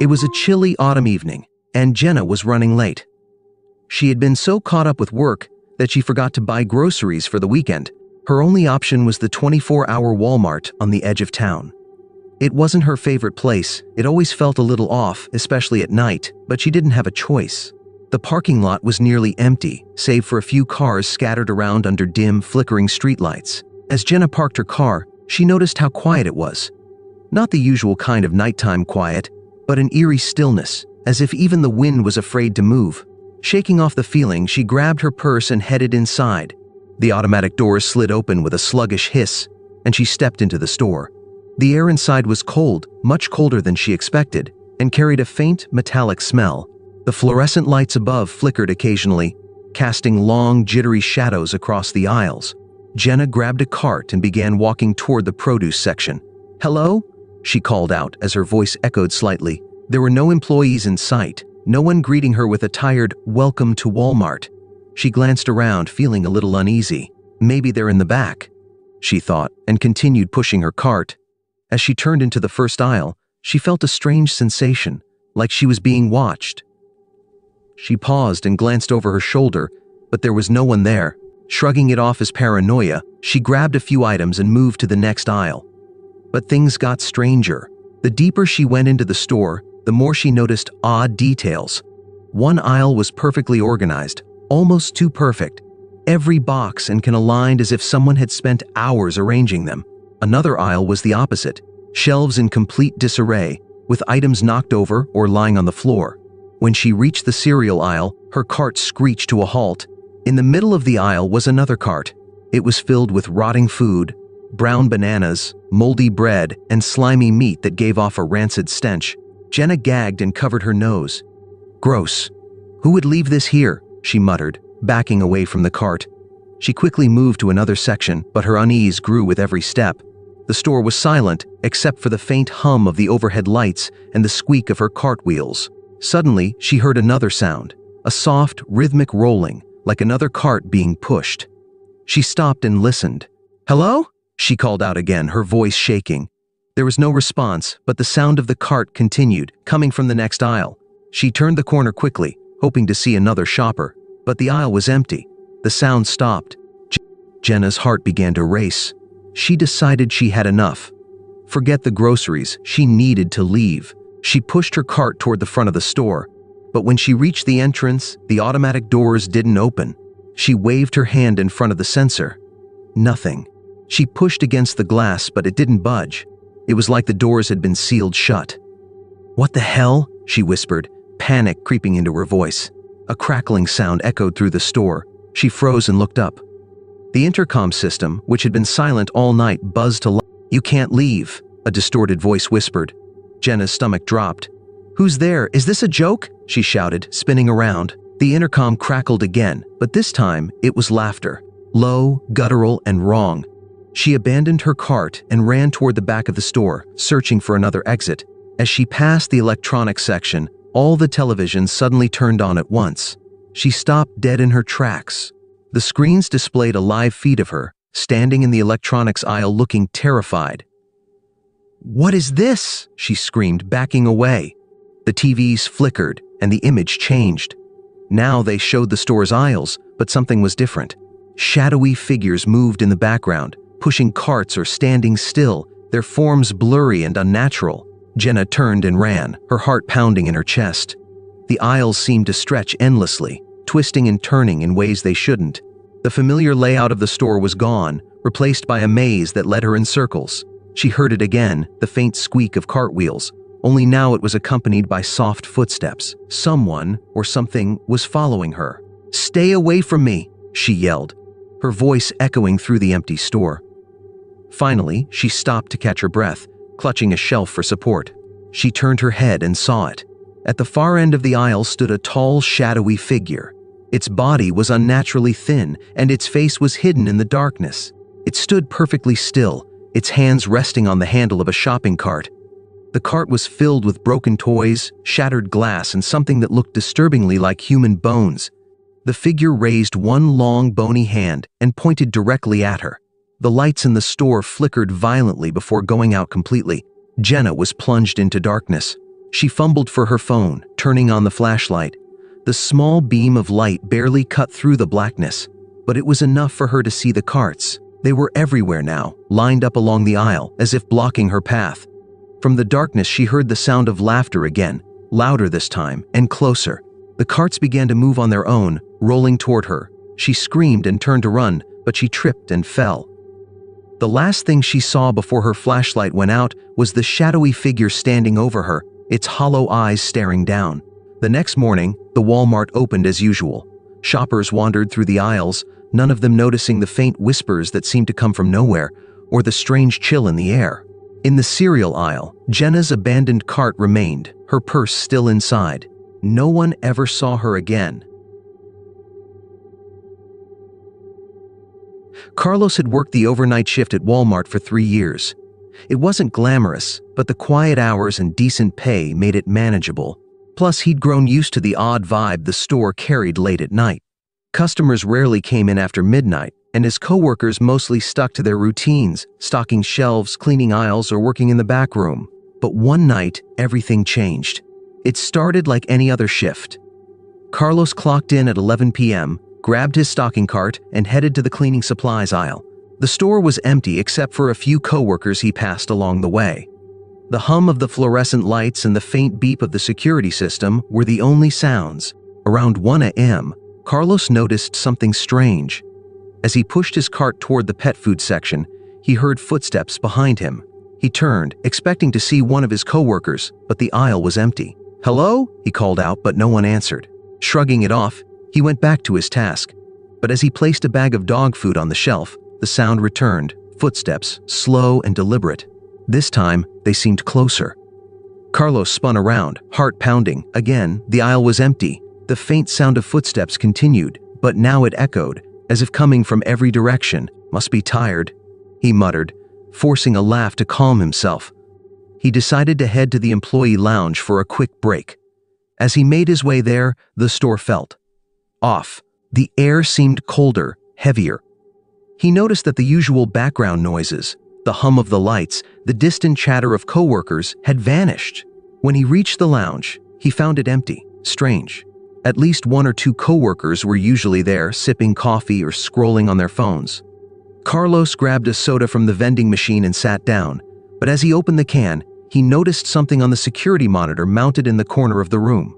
It was a chilly autumn evening, and Jenna was running late. She had been so caught up with work that she forgot to buy groceries for the weekend. Her only option was the 24-hour Walmart on the edge of town. It wasn't her favorite place. It always felt a little off, especially at night, but she didn't have a choice. The parking lot was nearly empty, save for a few cars scattered around under dim, flickering streetlights. As Jenna parked her car, she noticed how quiet it was. Not the usual kind of nighttime quiet, but an eerie stillness, as if even the wind was afraid to move. Shaking off the feeling, she grabbed her purse and headed inside. The automatic doors slid open with a sluggish hiss, and she stepped into the store. The air inside was cold, much colder than she expected, and carried a faint, metallic smell. The fluorescent lights above flickered occasionally, casting long, jittery shadows across the aisles. Jenna grabbed a cart and began walking toward the produce section. "Hello?" she called out as her voice echoed slightly. There were no employees in sight, no one greeting her with a tired, "Welcome to Walmart." She glanced around, feeling a little uneasy. Maybe they're in the back, she thought, and continued pushing her cart. As she turned into the first aisle, she felt a strange sensation, like she was being watched. She paused and glanced over her shoulder, but there was no one there. Shrugging it off as paranoia, she grabbed a few items and moved to the next aisle. But things got stranger. The deeper she went into the store, the more she noticed odd details. One aisle was perfectly organized, almost too perfect. Every box and can aligned as if someone had spent hours arranging them. Another aisle was the opposite, shelves in complete disarray, with items knocked over or lying on the floor. When she reached the cereal aisle, her cart screeched to a halt. In the middle of the aisle was another cart. It was filled with rotting food, brown bananas, moldy bread, and slimy meat that gave off a rancid stench. Jenna gagged and covered her nose. "Gross. Who would leave this here?" she muttered, backing away from the cart. She quickly moved to another section, but her unease grew with every step. The store was silent, except for the faint hum of the overhead lights and the squeak of her cartwheels. Suddenly, she heard another sound, a soft, rhythmic rolling, like another cart being pushed. She stopped and listened. "Hello?" she called out again, her voice shaking. There was no response, but the sound of the cart continued, coming from the next aisle. She turned the corner quickly, hoping to see another shopper, but the aisle was empty. The sound stopped. Jenna's heart began to race. She decided she had enough. Forget the groceries, she needed to leave. She pushed her cart toward the front of the store, but when she reached the entrance, the automatic doors didn't open. She waved her hand in front of the sensor. Nothing. She pushed against the glass, but it didn't budge. It was like the doors had been sealed shut. "What the hell?" she whispered, panic creeping into her voice. A crackling sound echoed through the store. She froze and looked up. The intercom system, which had been silent all night, buzzed to life. "You can't leave," a distorted voice whispered. Jenna's stomach dropped. "Who's there? Is this a joke?" she shouted, spinning around. The intercom crackled again, but this time it was laughter. Low, guttural, and wrong. She abandoned her cart and ran toward the back of the store, searching for another exit. As she passed the electronics section, all the televisions suddenly turned on at once. She stopped dead in her tracks. The screens displayed a live feed of her, standing in the electronics aisle looking terrified. "What is this?" she screamed, backing away. The TVs flickered, and the image changed. Now they showed the store's aisles, but something was different. Shadowy figures moved in the background, pushing carts or standing still, their forms blurry and unnatural. Jenna turned and ran, her heart pounding in her chest. The aisles seemed to stretch endlessly, twisting and turning in ways they shouldn't. The familiar layout of the store was gone, replaced by a maze that led her in circles. She heard it again, the faint squeak of cartwheels, only now it was accompanied by soft footsteps. Someone, or something, was following her. "Stay away from me," she yelled, her voice echoing through the empty store. Finally, she stopped to catch her breath, clutching a shelf for support. She turned her head and saw it. At the far end of the aisle stood a tall, shadowy figure. Its body was unnaturally thin, and its face was hidden in the darkness. It stood perfectly still, its hands resting on the handle of a shopping cart. The cart was filled with broken toys, shattered glass, and something that looked disturbingly like human bones. The figure raised one long, bony hand and pointed directly at her. The lights in the store flickered violently before going out completely. Jenna was plunged into darkness. She fumbled for her phone, turning on the flashlight. The small beam of light barely cut through the blackness, but it was enough for her to see the carts. They were everywhere now, lined up along the aisle, as if blocking her path. From the darkness, she heard the sound of laughter again, louder this time, and closer. The carts began to move on their own, rolling toward her. She screamed and turned to run, but she tripped and fell. The last thing she saw before her flashlight went out was the shadowy figure standing over her, its hollow eyes staring down. The next morning, the Walmart opened as usual. Shoppers wandered through the aisles, none of them noticing the faint whispers that seemed to come from nowhere, or the strange chill in the air. In the cereal aisle, Jenna's abandoned cart remained, her purse still inside. No one ever saw her again. Carlos had worked the overnight shift at Walmart for 3 years. It wasn't glamorous, but the quiet hours and decent pay made it manageable. Plus, he'd grown used to the odd vibe the store carried late at night. Customers rarely came in after midnight, and his coworkers mostly stuck to their routines, stocking shelves, cleaning aisles, or working in the back room. But one night, everything changed. It started like any other shift. Carlos clocked in at 11 p.m., grabbed his stocking cart, and headed to the cleaning supplies aisle. The store was empty except for a few coworkers he passed along the way. The hum of the fluorescent lights and the faint beep of the security system were the only sounds. Around 1 a.m., Carlos noticed something strange. As he pushed his cart toward the pet food section, he heard footsteps behind him. He turned, expecting to see one of his coworkers, but the aisle was empty. "Hello?" he called out, but no one answered. Shrugging it off, he went back to his task. But as he placed a bag of dog food on the shelf, the sound returned, footsteps, slow and deliberate. This time, they seemed closer. Carlos spun around, heart pounding. Again, the aisle was empty. The faint sound of footsteps continued, but now it echoed, as if coming from every direction. "Must be tired," he muttered, forcing a laugh to calm himself. He decided to head to the employee lounge for a quick break. As he made his way there, the store felt off. The air seemed colder, heavier. He noticed that the usual background noises, the hum of the lights, the distant chatter of coworkers, had vanished. When he reached the lounge, he found it empty. Strange. At least 1 or 2 coworkers were usually there, sipping coffee or scrolling on their phones. Carlos grabbed a soda from the vending machine and sat down, but as he opened the can, he noticed something on the security monitor mounted in the corner of the room.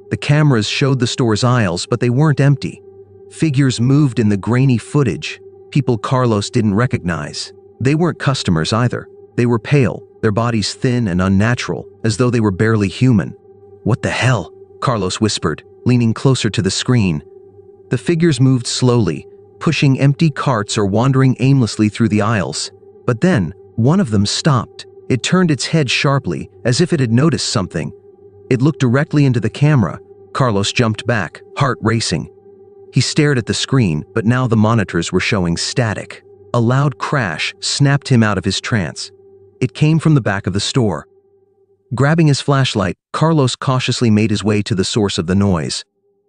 The cameras showed the store's aisles, but they weren't empty. Figures moved in the grainy footage, people Carlos didn't recognize. They weren't customers either. They were pale, their bodies thin and unnatural, as though they were barely human. "What the hell?" Carlos whispered, leaning closer to the screen. The figures moved slowly, pushing empty carts or wandering aimlessly through the aisles. But then, one of them stopped. It turned its head sharply, as if it had noticed something. It looked directly into the camera. Carlos jumped back, heart racing. He stared at the screen, but now the monitors were showing static. A loud crash snapped him out of his trance. It came from the back of the store. Grabbing his flashlight, Carlos cautiously made his way to the source of the noise.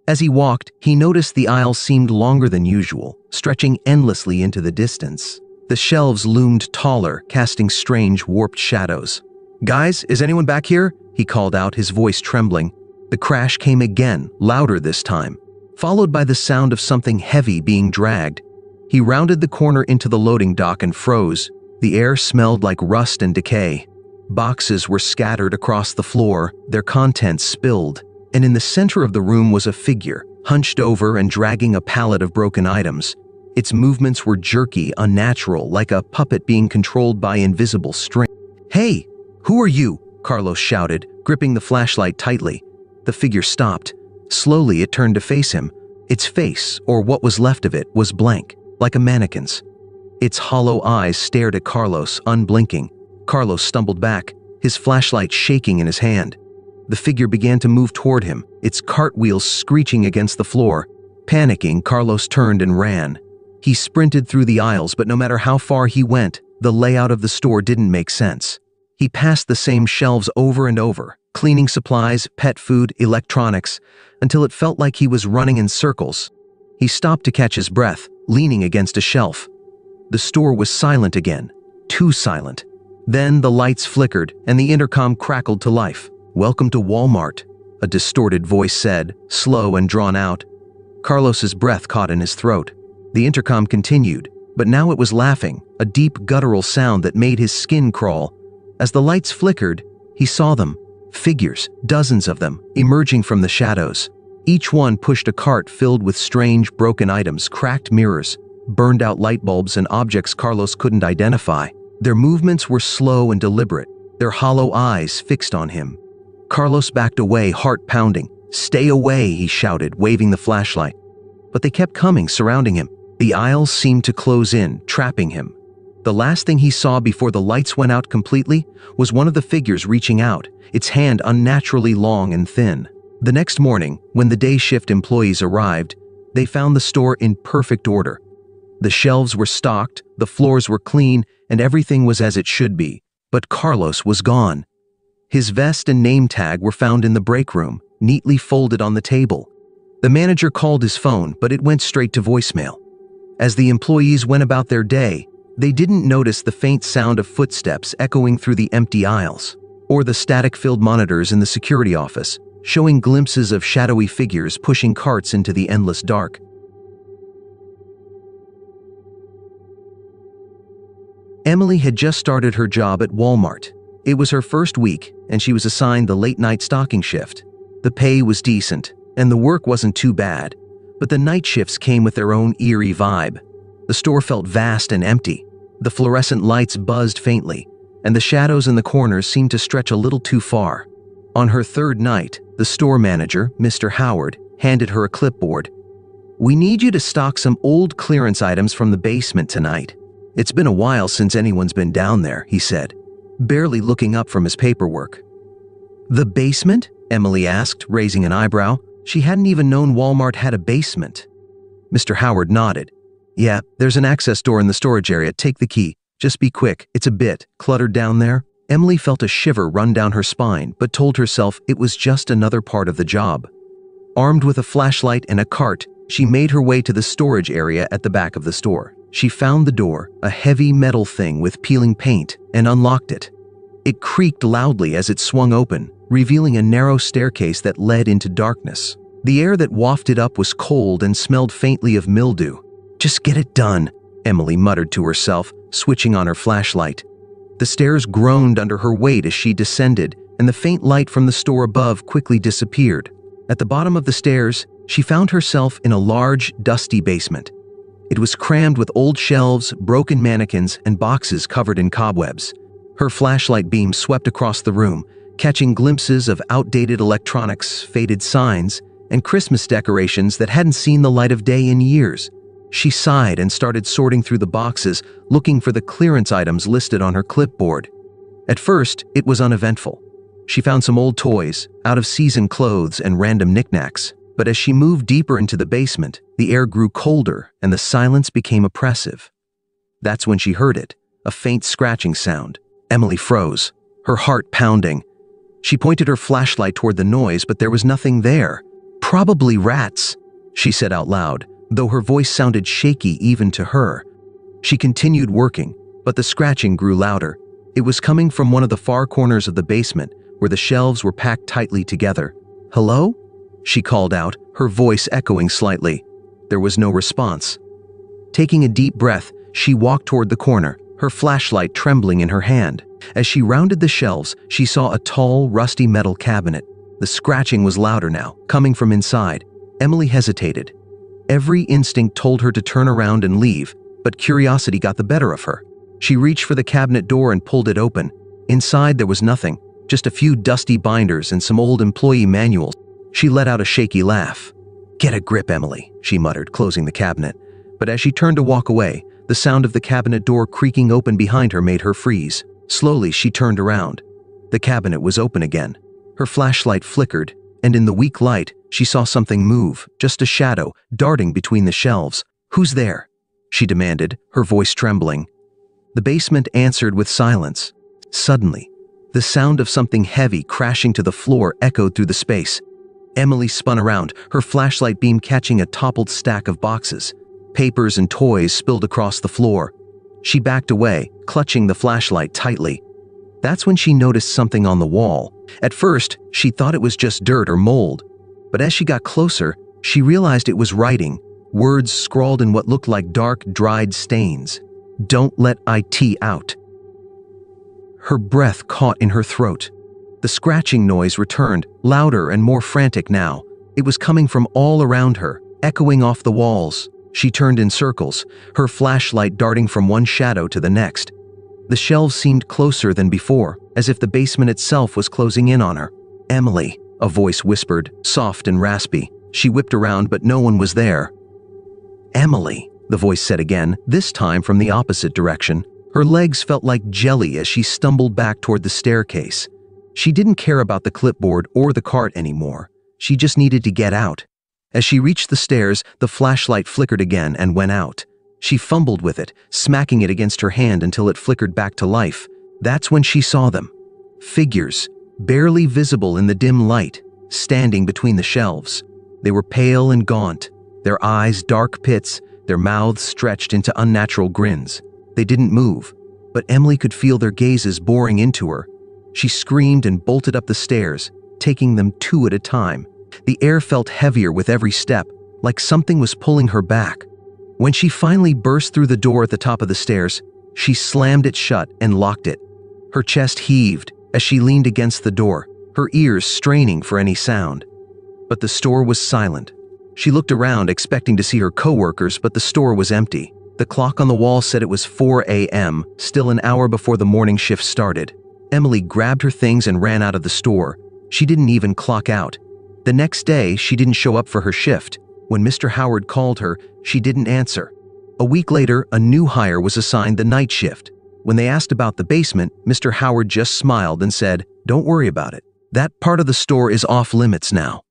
As he walked, he noticed the aisle seemed longer than usual, stretching endlessly into the distance. The shelves loomed taller, casting strange, warped shadows. "Guys, is anyone back here?" he called out, his voice trembling. The crash came again, louder this time, followed by the sound of something heavy being dragged. He rounded the corner into the loading dock and froze. The air smelled like rust and decay. Boxes were scattered across the floor, their contents spilled, and in the center of the room was a figure, hunched over and dragging a pallet of broken items. Its movements were jerky, unnatural, like a puppet being controlled by invisible string. "Hey, who are you?" Carlos shouted, gripping the flashlight tightly. The figure stopped. Slowly, it turned to face him. Its face, or what was left of it, was blank, like a mannequin's. Its hollow eyes stared at Carlos, unblinking. Carlos stumbled back, his flashlight shaking in his hand. The figure began to move toward him, its cartwheels screeching against the floor. Panicking, Carlos turned and ran. He sprinted through the aisles, but no matter how far he went, the layout of the store didn't make sense. He passed the same shelves over and over, cleaning supplies, pet food, electronics, until it felt like he was running in circles. He stopped to catch his breath, leaning against a shelf. The store was silent again, too silent. Then the lights flickered and the intercom crackled to life. "Welcome to Walmart," a distorted voice said, slow and drawn out. Carlos's breath caught in his throat. The intercom continued, but now it was laughing, a deep guttural sound that made his skin crawl. As the lights flickered, he saw them, figures, dozens of them, emerging from the shadows. Each one pushed a cart filled with strange, broken items, cracked mirrors, burned-out light bulbs, and objects Carlos couldn't identify. Their movements were slow and deliberate, their hollow eyes fixed on him. Carlos backed away, heart pounding. "Stay away," he shouted, waving the flashlight. But they kept coming, surrounding him. The aisles seemed to close in, trapping him. The last thing he saw before the lights went out completely was one of the figures reaching out, its hand unnaturally long and thin. The next morning, when the day shift employees arrived, they found the store in perfect order. The shelves were stocked, the floors were clean, and everything was as it should be. But Carlos was gone. His vest and name tag were found in the break room, neatly folded on the table. The manager called his phone, but it went straight to voicemail. As the employees went about their day, they didn't notice the faint sound of footsteps echoing through the empty aisles, or the static-filled monitors in the security office, showing glimpses of shadowy figures pushing carts into the endless dark. Emily had just started her job at Walmart. It was her first week, and she was assigned the late-night stocking shift. The pay was decent, and the work wasn't too bad, but the night shifts came with their own eerie vibe. The store felt vast and empty. The fluorescent lights buzzed faintly, and the shadows in the corners seemed to stretch a little too far. On her third night, the store manager, Mr. Howard, handed her a clipboard. "We need you to stock some old clearance items from the basement tonight. It's been a while since anyone's been down there," he said, barely looking up from his paperwork. "The basement?" Emily asked, raising an eyebrow. She hadn't even known Walmart had a basement. Mr. Howard nodded. "Yeah, there's an access door in the storage area. Take the key. Just be quick. It's a bit cluttered down there." Emily felt a shiver run down her spine, but told herself it was just another part of the job. Armed with a flashlight and a cart, she made her way to the storage area at the back of the store. She found the door, a heavy metal thing with peeling paint, and unlocked it. It creaked loudly as it swung open, revealing a narrow staircase that led into darkness. The air that wafted up was cold and smelled faintly of mildew. "Just get it done," Emily muttered to herself, switching on her flashlight. The stairs groaned under her weight as she descended, and the faint light from the store above quickly disappeared. At the bottom of the stairs, she found herself in a large, dusty basement. It was crammed with old shelves, broken mannequins, and boxes covered in cobwebs. Her flashlight beam swept across the room, catching glimpses of outdated electronics, faded signs, and Christmas decorations that hadn't seen the light of day in years. She sighed and started sorting through the boxes, looking for the clearance items listed on her clipboard. At first, it was uneventful. She found some old toys, out-of-season clothes, and random knickknacks. But as she moved deeper into the basement, the air grew colder and the silence became oppressive. That's when she heard it, a faint scratching sound. Emily froze, her heart pounding. She pointed her flashlight toward the noise, but there was nothing there. "Probably rats," she said out loud, though her voice sounded shaky even to her. She continued working, but the scratching grew louder. It was coming from one of the far corners of the basement, where the shelves were packed tightly together. "Hello?" she called out, her voice echoing slightly. There was no response. Taking a deep breath, she walked toward the corner, her flashlight trembling in her hand. As she rounded the shelves, she saw a tall, rusty metal cabinet. The scratching was louder now, coming from inside. Emily hesitated. Every instinct told her to turn around and leave, but curiosity got the better of her. She reached for the cabinet door and pulled it open. Inside there was nothing, just a few dusty binders and some old employee manuals. She let out a shaky laugh. "Get a grip, Emily," she muttered, closing the cabinet. But as she turned to walk away, the sound of the cabinet door creaking open behind her made her freeze. Slowly, she turned around. The cabinet was open again. Her flashlight flickered, and in the weak light, she saw something move, just a shadow, darting between the shelves. "Who's there?" she demanded, her voice trembling. The basement answered with silence. Suddenly, the sound of something heavy crashing to the floor echoed through the space. Emily spun around, her flashlight beam catching a toppled stack of boxes. Papers and toys spilled across the floor. She backed away, clutching the flashlight tightly. That's when she noticed something on the wall. At first, she thought it was just dirt or mold, but as she got closer, she realized it was writing, words scrawled in what looked like dark, dried stains. "Don't let IT out." Her breath caught in her throat. The scratching noise returned, louder and more frantic now. It was coming from all around her, echoing off the walls. She turned in circles, her flashlight darting from one shadow to the next. The shelves seemed closer than before, as if the basement itself was closing in on her. "Emily," a voice whispered, soft and raspy. She whipped around, but no one was there. "Emily," the voice said again, this time from the opposite direction. Her legs felt like jelly as she stumbled back toward the staircase. She didn't care about the clipboard or the cart anymore. She just needed to get out. As she reached the stairs, the flashlight flickered again and went out. She fumbled with it, smacking it against her hand until it flickered back to life. That's when she saw them. Figures, barely visible in the dim light, standing between the shelves. They were pale and gaunt, their eyes dark pits, their mouths stretched into unnatural grins. They didn't move, but Emily could feel their gazes boring into her. She screamed and bolted up the stairs, taking them two at a time. The air felt heavier with every step, like something was pulling her back. When she finally burst through the door at the top of the stairs, she slammed it shut and locked it. Her chest heaved as she leaned against the door, her ears straining for any sound. But the store was silent. She looked around expecting to see her coworkers, but the store was empty. The clock on the wall said it was 4 a.m., still an hour before the morning shift started. Emily grabbed her things and ran out of the store. She didn't even clock out. The next day, she didn't show up for her shift. When Mr. Howard called her, she didn't answer. A week later, a new hire was assigned the night shift. When they asked about the basement, Mr. Howard just smiled and said, "Don't worry about it. That part of the store is off limits now."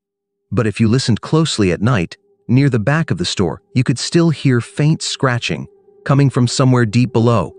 But if you listened closely at night, near the back of the store, you could still hear faint scratching, coming from somewhere deep below.